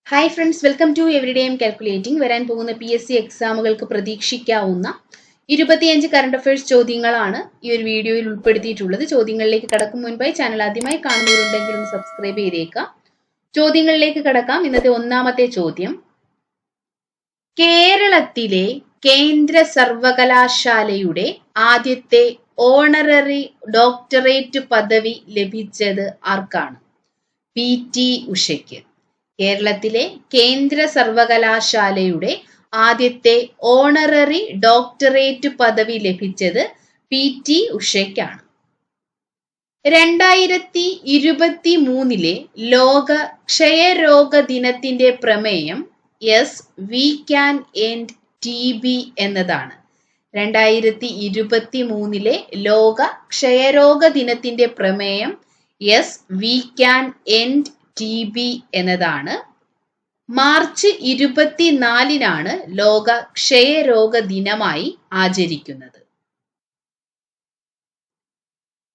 Hi friends, welcome to everyday M calculating. വരാൻ പോകുന്ന PSC എക്സാമുകൾക്ക് പ്രതീക്ഷിക്കാവുന്ന 25 കറണ്ട് അഫയേഴ്സ് ചോദ്യങ്ങളാണ് ഈ ഒരു വീഡിയോയിൽ ഉൾപ്പെടുത്തിയിട്ടുള്ളത്. ചോദ്യങ്ങളിലേക്ക് കടക്കും മുൻപായി ചാനൽ ആദ്യമായി കാണുന്നവരുണ്ടെങ്കിൽ ഒന്ന് സബ്സ്ക്രൈബ് ചെയ്തേക്കാം. ചോദ്യങ്ങളിലേക്ക് കടക്കാം. ഇന്നത്തെ ഒന്നാമത്തെ ചോദ്യം, കേരളത്തിലെ കേന്ദ്ര സർവകലാശാലയുടെ ആദ്യത്തെ ഓണററി ഡോക്ടറേറ്റ് പദവി ലഭിച്ചത് ആർക്കാണ്? PT ഉഷയ്ക്ക്. കേരളത്തിലെ കേന്ദ്ര സർവകലാശാലയുടെ ആദ്യത്തെ ഓണററി ഡോക്ടറേറ്റ് പദവി ലഭിച്ചത് PT ഉഷയ്ക്കാണ്. 2023 ലോക ക്ഷയരോഗ ദിനത്തിന്റെ പ്രമേയം yes we can end TB എന്നതാണ്. 2023 ലോക ക്ഷയരോഗ ദിനത്തിന്റെ പ്രമേയം yes we can end TB എന്നതാണ്. മാർച്ച് 24 ലോക ക്ഷയരോഗ ദിനമായി ആചരിക്കുന്നത്.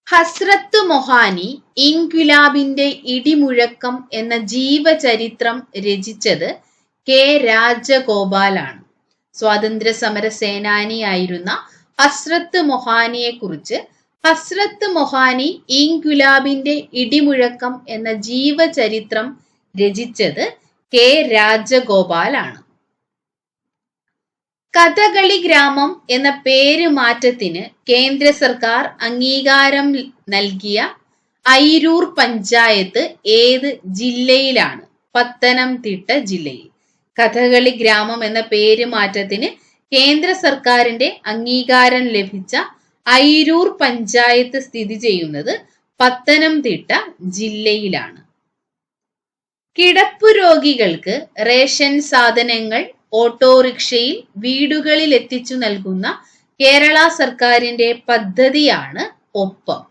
ഹസ്രത്ത് മൊഹാനി ഇൻക്വിലാബിന്റെ ഇടിമുഴക്കം എന്ന ജീവചരിത്രം രചിച്ചത് K. രാജഗോപാലാണ്. സ്വാതന്ത്ര്യ സമര സേനാനിയായിരുന്ന ഹസ്രത്ത് മൊഹാനിയെ കുറിച്ച് ഹസ്രത്ത് മൊഹാനി ഇൻക്വിലാബിന്റെ ഇടിമുഴക്കം എന്ന ജീവചരിത്രം രചിച്ചത് K. രാജഗോപാലാണ്. കഥകളി ഗ്രാമം എന്ന പേര് മാറ്റത്തിന് കേന്ദ്ര സർക്കാർ അംഗീകാരം നൽകിയ അയിരൂർ പഞ്ചായത്ത് ഏത് ജില്ലയിലാണ്? പത്തനംതിട്ട ജില്ലയിൽ. കഥകളി ഗ്രാമം എന്ന പേര് മാറ്റത്തിന് കേന്ദ്ര സർക്കാരിന്റെ അംഗീകാരം ലഭിച്ച അയിരൂർ പഞ്ചായത്ത് സ്ഥിതി ചെയ്യുന്നത് പത്തനംതിട്ട ജില്ലയിലാണ്. കിടപ്പു രോഗികൾക്ക് റേഷൻ സാധനങ്ങൾ ഓട്ടോറിക്ഷയിൽ വീടുകളിൽ എത്തിച്ചു നൽകുന്ന കേരള സർക്കാരിന്റെ പദ്ധതിയാണ് ഒപ്പം.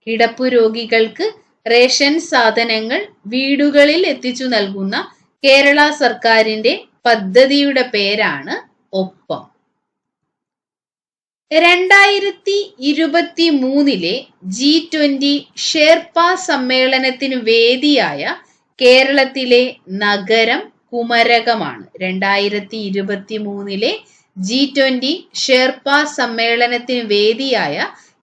കിടപ്പു രോഗികൾക്ക് റേഷൻ സാധനങ്ങൾ വീടുകളിൽ എത്തിച്ചു നൽകുന്ന കേരള സർക്കാരിന്റെ പദ്ധതിയുടെ പേരാണ് ഒപ്പം. 2023 G20 ഷെർപ്പ സമ്മേളനത്തിന് വേദിയായ കേരളത്തിലെ നഗരം കുമരകമാണ്. 2023 G20 ഷെർപ്പ സമ്മേളനത്തിന് വേദിയായ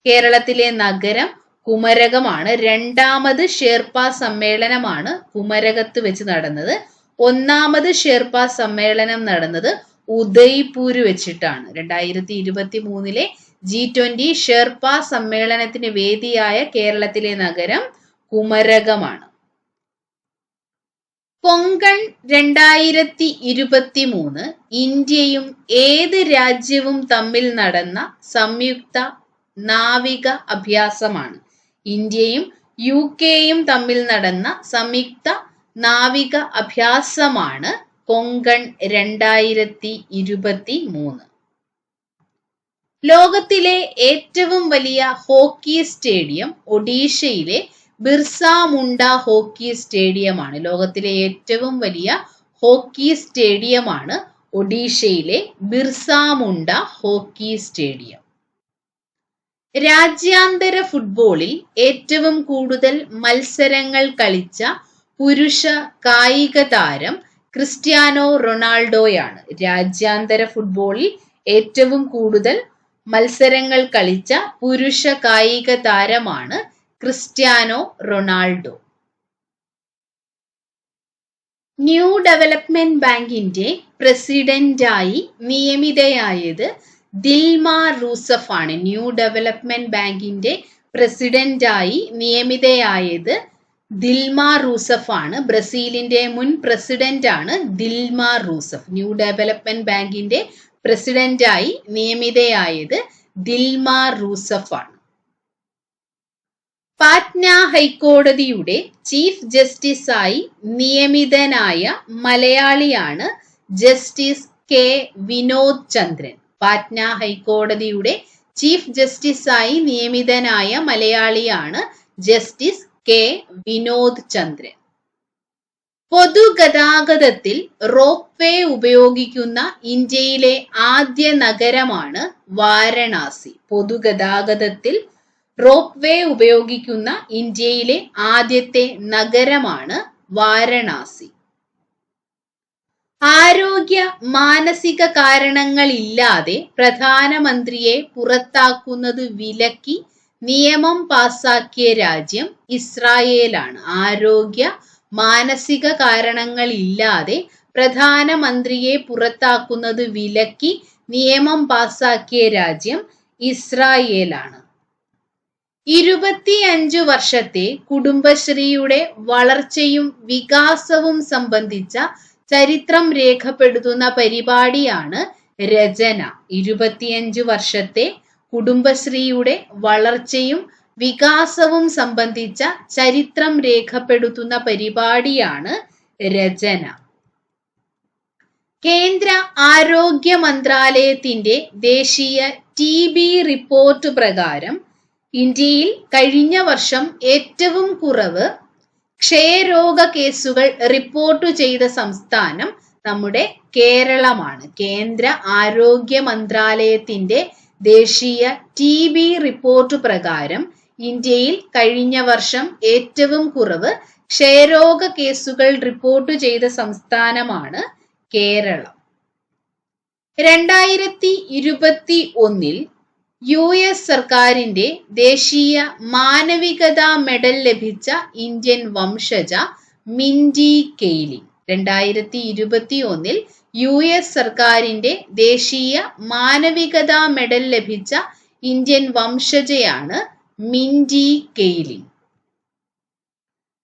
കേരളത്തിലെ നഗരം കുമരകമാണ്. രണ്ടാമത് ഷെർപ്പ സമ്മേളനമാണ് കുമരകത്ത് വെച്ച് നടന്നത്. ഒന്നാമത് ഷെർപ്പ സമ്മേളനം നടന്നത് ഉദയ്പൂര് വെച്ചിട്ടാണ്. 2023 G20 ഷെർപ്പ സമ്മേളനത്തിന് വേദിയായ കേരളത്തിലെ നഗരം കുമരകമാണ്. കൊങ്കൺ 2023 ഇന്ത്യയും ഏത് രാജ്യവും തമ്മിൽ നടന്ന സംയുക്ത നാവിക അഭ്യാസമാണ്? ഇന്ത്യയും UK-യും തമ്മിൽ നടന്ന സംയുക്ത നാവിക അഭ്യാസമാണ് കൊങ്കൺ 2023. ലോകത്തിലെ ഏറ്റവും വലിയ ഹോക്കി സ്റ്റേഡിയം ഒഡീഷയിലെ ബിർസ മുണ്ട ഹോക്കി സ്റ്റേഡിയമാണ്. ലോകത്തിലെ ഏറ്റവും വലിയ ഹോക്കി സ്റ്റേഡിയമാണ് ഒഡീഷയിലെ ബിർസ മുണ്ട ഹോക്കി സ്റ്റേഡിയം. രാജ്യാന്തര ഫുട്ബോളിൽ ഏറ്റവും കൂടുതൽ മത്സരങ്ങൾ കളിച്ച പുരുഷ കായിക താരം ക്രിസ്ത്യാനോ റൊണാൾഡോയാണ്. രാജ്യാന്തര ഫുട്ബോളിൽ ഏറ്റവും കൂടുതൽ മത്സരങ്ങൾ കളിച്ച പുരുഷ കായിക താരമാണ് ക്രിസ്ത്യാനോ റൊണാൾഡോ. ന്യൂ ഡെവലപ്മെന്റ് ബാങ്കിന്റെ പ്രസിഡന്റായി നിയമിതയായത് ദിൽമ റൂസഫ് ആണ്. ന്യൂ ഡെവലപ്മെന്റ് ബാങ്കിന്റെ പ്രസിഡന്റായി നിയമിതയായത് ദിൽമ റൂസഫ് ആണ്. ബ്രസീലിന്റെ മുൻ പ്രസിഡന്റ് ആണ് ദിൽമ റൂസഫ്. ന്യൂ ഡെവലപ്മെന്റ് ബാങ്കിന്റെ പ്രസിഡന്റായി നിയമിതയായത് ദിൽമ റൂസഫ് ആണ്. പാറ്റ്ന ഹൈക്കോടതിയുടെ ചീഫ് ജസ്റ്റിസായി നിയമിതനായ മലയാളിയാണ് ജസ്റ്റിസ് K. വിനോദ് ചന്ദ്രൻ. പാറ്റ്ന ഹൈക്കോടതിയുടെ ചീഫ് ജസ്റ്റിസായി നിയമിതനായ മലയാളിയാണ് ജസ്റ്റിസ് K. വിനോദ് ചന്ദ്രൻ. പൊതുഗതാഗതത്തിൽ റോപ്പ് വേ ഉപയോഗിക്കുന്ന ഇന്ത്യയിലെ ആദ്യ നഗരമാണ് വാരണാസി. പൊതുഗതാഗതത്തിൽ റോപ്പ് വേ ഉപയോഗിക്കുന്ന ഇന്ത്യയിലെ ആദ്യത്തെ നഗരമാണ് വാരണാസി. ആരോഗ്യ മാനസിക കാരണങ്ങളില്ലാതെ പ്രധാനമന്ത്രിയെ പുറത്താക്കുന്നത് വിലക്കി നിയമം പാസാക്കിയ രാജ്യം ഇസ്രായേലാണ്. ആരോഗ്യ മാനസിക കാരണങ്ങളില്ലാതെ പ്രധാനമന്ത്രിയെ പുറത്താക്കുന്നത് വിലക്കി നിയമം പാസാക്കിയ രാജ്യം ഇസ്രായേലാണ്. 25 വർഷത്തെ കുടുംബശ്രീയുടെ വളർച്ചയും വികാസവും സംബന്ധിച്ച ചരിത്രം രേഖപ്പെടുത്തുന്ന പരിപാടിയാണ് രചന. 25 വർഷത്തെ കുടുംബശ്രീയുടെ വളർച്ചയും വികാസവും സംബന്ധിച്ച ചരിത്രം രേഖപ്പെടുത്തുന്ന പരിപാടിയാണ് രചന. കേന്ദ്ര ആരോഗ്യ മന്ത്രാലയത്തിന്റെ ദേശീയ TB റിപ്പോർട്ട് പ്രകാരം ഇന്ത്യയിൽ കഴിഞ്ഞ വർഷം ഏറ്റവും കുറവ് ക്ഷയരോഗ കേസുകൾ റിപ്പോർട്ട് ചെയ്ത സംസ്ഥാനം നമ്മുടെ കേരളമാണ്. കേന്ദ്ര ആരോഗ്യ മന്ത്രാലയത്തിന്റെ ദേശീയ TB റിപ്പോർട്ട് പ്രകാരം ഇന്ത്യയിൽ കഴിഞ്ഞ വർഷം ഏറ്റവും കുറവ് ക്ഷയരോഗ കേസുകൾ റിപ്പോർട്ട് ചെയ്ത സംസ്ഥാനമാണ് കേരളം. 2021 US സർക്കാരിന്റെ ദേശീയ മാനവികതാ മെഡൽ ലഭിച്ച ഇന്ത്യൻ വംശജ മിൻഡി കെയ്ലിംഗ്. 2021 US സർക്കാരിന്റെ ദേശീയ മാനവികതാ മെഡൽ ലഭിച്ച ഇന്ത്യൻ വംശജയാണ് മിൻഡി കെയ്ലിംഗ്.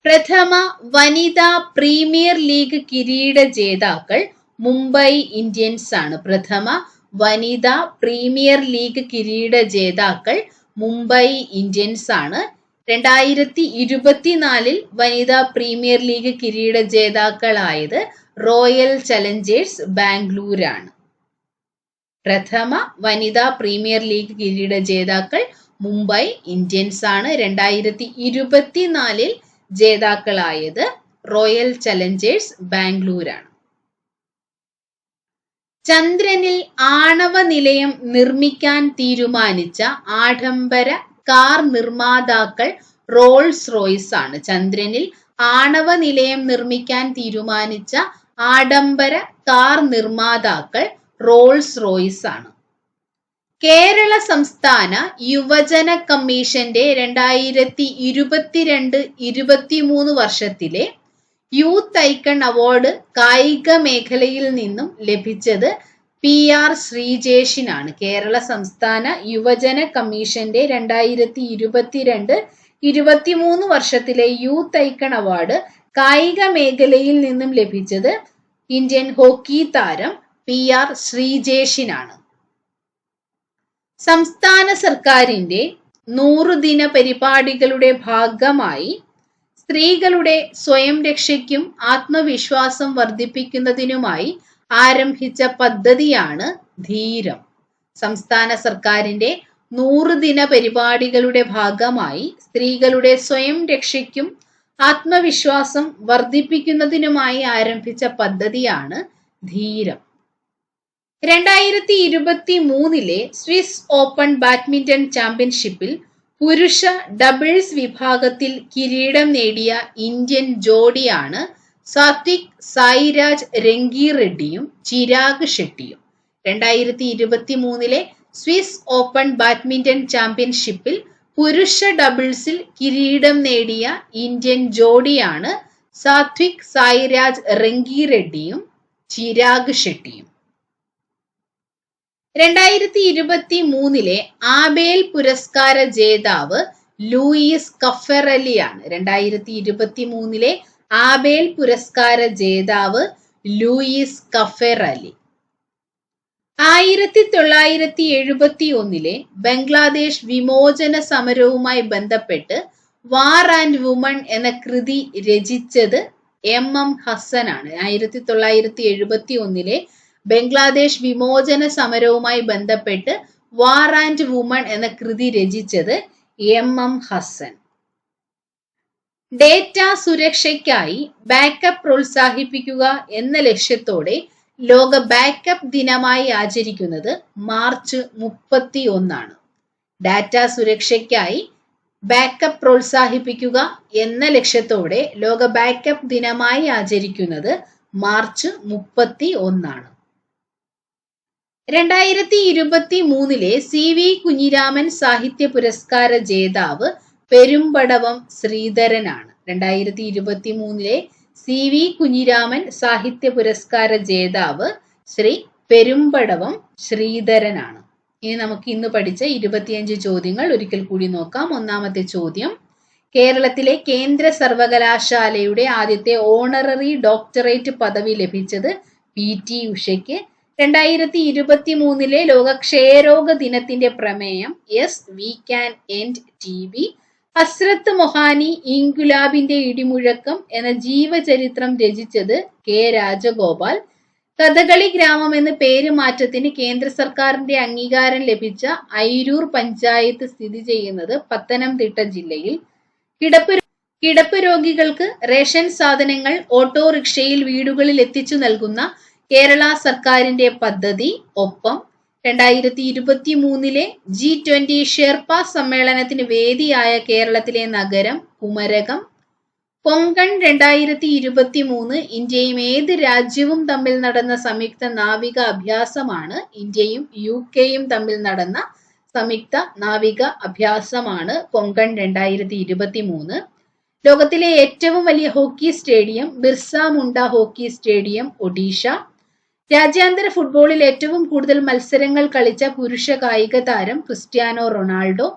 പ്രഥമ വനിതാ പ്രീമിയർ ലീഗ് കിരീട ജേതാക്കൾ മുംബൈ ഇന്ത്യൻസ് ആണ്. പ്രഥമ വനിതാ പ്രീമിയർ ലീഗ് കിരീട ജേതാക്കൾ മുംബൈ ഇന്ത്യൻസ് ആണ്. 2024 വനിതാ പ്രീമിയർ ലീഗ് കിരീട ജേതാക്കളായത് റോയൽ ചലഞ്ചേഴ്സ് ബാംഗ്ലൂരാണ്. പ്രഥമ വനിതാ പ്രീമിയർ ലീഗ് കിരീട ജേതാക്കൾ മുംബൈ ഇന്ത്യൻസ് ആണ്. 2024 ജേതാക്കളായത് റോയൽ ചലഞ്ചേഴ്സ് ബാംഗ്ലൂരാണ്. ചന്ദ്രനിൽ ആണവ നിലയം നിർമ്മിക്കാൻ തീരുമാനിച്ച ആഡംബര കാർ നിർമ്മാതാക്കൾ റോൾസ് റോയ്സ് ആണ്. ചന്ദ്രനിൽ ആണവ നിലയം നിർമ്മിക്കാൻ തീരുമാനിച്ച ആഡംബര കാർ നിർമ്മാതാക്കൾ റോൾസ് റോയ്സ് ആണ്. കേരള സംസ്ഥാന യുവജന കമ്മീഷന്റെ 2022-23 വർഷത്തിലെ യൂത്ത് ഐക്കൺ അവാർഡ് കായിക മേഖലയിൽ നിന്നും ലഭിച്ചത് PR ശ്രീജേഷിനാണ്. കേരള സംസ്ഥാന യുവജന കമ്മീഷന്റെ 2022-23 വർഷത്തിലെ യൂത്ത് ഐക്കൺ അവാർഡ് കായിക മേഖലയിൽ നിന്നും ലഭിച്ചത് ഇന്ത്യൻ ഹോക്കി താരം PR ശ്രീജേഷിനാണ്. സംസ്ഥാന സർക്കാരിന്റെ 100 ദിന പരിപാടികളുടെ ഭാഗമായി സ്ത്രീകളുടെ സ്വയം രക്ഷയ്ക്കും ആത്മവിശ്വാസം വർദ്ധിപ്പിക്കുന്നതിനുമായി ആരംഭിച്ച പദ്ധതിയാണ് ധീരം. സംസ്ഥാന സർക്കാരിന്റെ 100 ദിന പരിപാടികളുടെ ഭാഗമായി സ്ത്രീകളുടെ സ്വയം രക്ഷയ്ക്കും ആത്മവിശ്വാസം വർദ്ധിപ്പിക്കുന്നതിനുമായി ആരംഭിച്ച പദ്ധതിയാണ് ധീരം. 2023 സ്വിസ് ഓപ്പൺ ബാഡ്മിന്റൺ ചാമ്പ്യൻഷിപ്പിൽ പുരുഷ ഡബിൾസ് വിഭാഗത്തിൽ കിരീടം നേടിയ ഇന്ത്യൻ ജോഡിയാണ് സാത്വിക് സായിരാജ് രംഗിറെഡ്ഡിയും ചിരാഗ് ഷെട്ടിയും. 2023 സ്വിസ് ഓപ്പൺ ബാഡ്മിന്റൺ ചാമ്പ്യൻഷിപ്പിൽ പുരുഷ ഡബിൾസിൽ കിരീടം നേടിയ ഇന്ത്യൻ ജോഡിയാണ് സാത്വിക് സായിരാജ് രംഗിറെഡ്ഡിയും ചിരാഗ് ഷെട്ടിയും. 2023 ആബേൽ പുരസ്കാര ജേതാവ് ലൂയിസ് കഫെറലിയാണ്. 2023 ആബേൽ പുരസ്കാര ജേതാവ് ലൂയിസ് കഫെറലി. 1971 ബംഗ്ലാദേശ് വിമോചന സമരവുമായി ബന്ധപ്പെട്ട് വാർ ആൻഡ് വുമൺ എന്ന കൃതി രചിച്ചത് MM ഹസനാണ്. 1971 ബംഗ്ലാദേശ് വിമോചന സമരവുമായി ബന്ധപ്പെട്ട് വാർ ആൻഡ് വുമൺ എന്ന കൃതി രചിച്ചത് MM ഹസൻ. ഡേറ്റ സുരക്ഷയ്ക്കായി ബാക്കപ്പ് പ്രോത്സാഹിപ്പിക്കുക എന്ന ലക്ഷ്യത്തോടെ ലോക ബാക്കപ്പ് ദിനമായി ആചരിക്കുന്നത് മാർച്ച് 31. ഡാറ്റ സുരക്ഷയ്ക്കായി ബാക്കപ്പ് പ്രോത്സാഹിപ്പിക്കുക എന്ന ലക്ഷ്യത്തോടെ ലോക ബാക്കപ്പ് ദിനമായി ആചരിക്കുന്നത് മാർച്ച് 31. 2023 CV കുഞ്ഞിരാമൻ സാഹിത്യ പുരസ്കാര ജേതാവ് പെരുമ്പടവം ശ്രീധരനാണ്. 2023 CV കുഞ്ഞിരാമൻ സാഹിത്യ പുരസ്കാര ജേതാവ് ശ്രീ പെരുമ്പടവം ശ്രീധരനാണ്. ഇനി നമുക്ക് ഇന്ന് പഠിച്ച 25 ചോദ്യങ്ങൾ ഒരിക്കൽ കൂടി നോക്കാം. ഒന്നാമത്തെ ചോദ്യം, കേരളത്തിലെ കേന്ദ്ര സർവകലാശാലയുടെ ആദ്യത്തെ ഓണററി ഡോക്ടറേറ്റ് പദവി ലഭിച്ചത് PT ഉഷയ്ക്ക്. 2023 ലോക ക്ഷയരോഗ ദിനത്തിന്റെ പ്രമേയം yes we can end TB. ഹസ്രത്ത് മൊഹാനി ഇൻകുലാബിന്റെ ഇടിമുഴക്കം എന്ന ജീവചരിത്രം രചിച്ചത് K. രാജഗോപാൽ. കഥകളി ഗ്രാമം എന്ന പേര് മാറ്റത്തിന് കേന്ദ്ര സർക്കാരിന്റെ അംഗീകാരം ലഭിച്ച ഐരൂർ പഞ്ചായത്ത് സ്ഥിതി ചെയ്യുന്നത് പത്തനംതിട്ട ജില്ലയിൽ. കിടപ്പ് രോഗികൾക്ക് റേഷൻ സാധനങ്ങൾ ഓട്ടോറിക്ഷയിൽ വീടുകളിൽ എത്തിച്ചു നൽകുന്ന കേരള സർക്കാരിന്റെ പദ്ധതി ഒപ്പം. 2023 G20 ഷെർപ്പ സമ്മേളനത്തിന് വേദിയായ കേരളത്തിലെ നഗരം കുമരകം. കൊങ്കൺ 2023 ഇന്ത്യയും ഏത് രാജ്യവും തമ്മിൽ നടന്ന സംയുക്ത നാവിക അഭ്യാസമാണ്. ഇന്ത്യയും UK തമ്മിൽ നടന്ന സംയുക്ത നാവിക അഭ്യാസമാണ് കൊങ്കൺ 2023. ലോകത്തിലെ ഏറ്റവും വലിയ hockey stadium Birsa Munda hockey stadium Odisha. രാജ്യാന്തര ഫുട്ബോളിൽ ഏറ്റവും കൂടുതൽ മത്സരങ്ങൾ കളിച്ച പുരുഷ കായിക താരം ക്രിസ്ത്യാനോ റൊണാൾഡോ.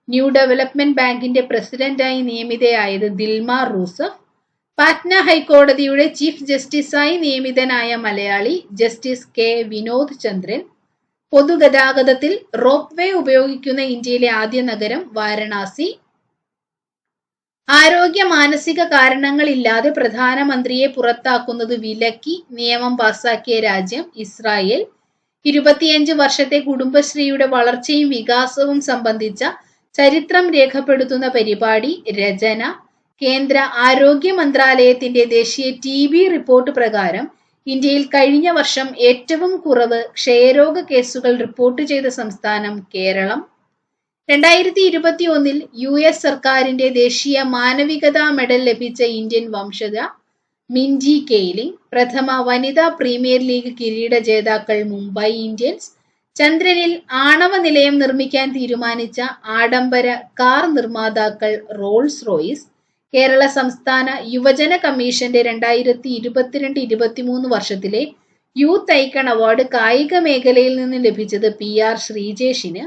ന്യൂ ഡെവലപ്മെന്റ് ബാങ്കിന്റെ പ്രസിഡന്റായി നിയമിതയായത് ദിൽമാർ റൂസഫ്. പാറ്റ്ന ഹൈക്കോടതിയുടെ ചീഫ് ജസ്റ്റിസായി നിയമിതനായ മലയാളി ജസ്റ്റിസ് K. വിനോദ് ചന്ദ്രൻ. പൊതുഗതാഗതത്തിൽ റോപ്പ് വേ ഉപയോഗിക്കുന്ന ഇന്ത്യയിലെ ആദ്യ നഗരം വാരണാസി. ആരോഗ്യ മാനസിക കാരണങ്ങളില്ലാതെ പ്രധാനമന്ത്രിയെ പുറത്താക്കുന്നത് വിലക്കി നിയമം പാസാക്കിയ രാജ്യം ഇസ്രായേൽ. 25 വർഷത്തെ കുടുംബശ്രീയുടെ വളർച്ചയും വികാസവും സംബന്ധിച്ച ചരിത്രം രേഖപ്പെടുത്തുന്ന പരിപാടി രചന. കേന്ദ്ര ആരോഗ്യ മന്ത്രാലയത്തിന്റെ ദേശീയ TB റിപ്പോർട്ട് പ്രകാരം ഇന്ത്യയിൽ കഴിഞ്ഞ വർഷം ഏറ്റവും കുറവ് ക്ഷയരോഗ കേസുകൾ റിപ്പോർട്ട് ചെയ്ത സംസ്ഥാനം കേരളം. 2021 US സർക്കാരിന്റെ ദേശീയ മാനവികതാ മെഡൽ ലഭിച്ച ഇന്ത്യൻ വംശജ മിൻജി കെയ്ലിംഗ്. പ്രഥമ വനിതാ പ്രീമിയർ ലീഗ് കിരീട ജേതാക്കൾ മുംബൈ ഇന്ത്യൻസ്. ചന്ദ്രനിൽ ആണവ നിലയം നിർമ്മിക്കാൻ തീരുമാനിച്ച ആഡംബര കാർ നിർമ്മാതാക്കൾ റോൾസ് റോയ്സ്. കേരള സംസ്ഥാന യുവജന കമ്മീഷന്റെ 2022-23 വർഷത്തിലെ യൂത്ത് ഐക്കൺ അവാർഡ് കായിക മേഖലയിൽ നിന്ന് ലഭിച്ചത് PR ശ്രീജേഷിന്.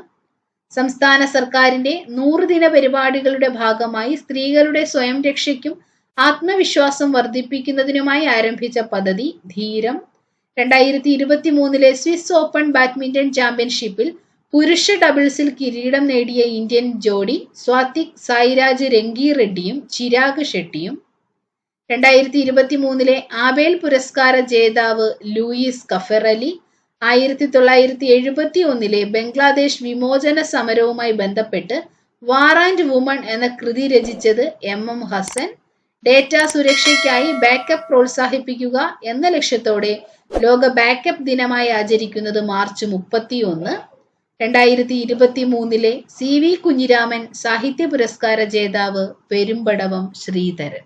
സംസ്ഥാന സർക്കാരിന്റെ 100 ദിന പരിപാടികളുടെ ഭാഗമായി സ്ത്രീകളുടെ സ്വയം രക്ഷയ്ക്കും ആത്മവിശ്വാസം വർദ്ധിപ്പിക്കുന്നതിനുമായി ആരംഭിച്ച പദ്ധതി ധീരം. 2023 സ്വിസ് ഓപ്പൺ ബാഡ്മിന്റൺ ചാമ്പ്യൻഷിപ്പിൽ പുരുഷ ഡബിൾസിൽ കിരീടം നേടിയ ഇന്ത്യൻ ജോഡി സ്വാതിക് സായിരാജ് രംഗി റെഡ്ഡിയും ചിരാഗ് ഷെട്ടിയും. 2023 ആബേൽ പുരസ്കാര ജേതാവ് ലൂയിസ് കഫെറലി. 1971 ബംഗ്ലാദേശ് വിമോചന സമരവുമായി ബന്ധപ്പെട്ട് വാർ ആൻഡ് വുമൺ എന്ന കൃതി രചിച്ചത് MM ഹസൻ. ഡേറ്റ സുരക്ഷയ്ക്കായി ബാക്കപ്പ് പ്രോത്സാഹിപ്പിക്കുക എന്ന ലക്ഷ്യത്തോടെ ലോക ബാക്കപ്പ് ദിനമായി ആചരിക്കുന്നത് മാർച്ച് 31. 2023 CV കുഞ്ഞിരാമൻ സാഹിത്യ പുരസ്കാര ജേതാവ് പെരുമ്പടവം ശ്രീധരൻ.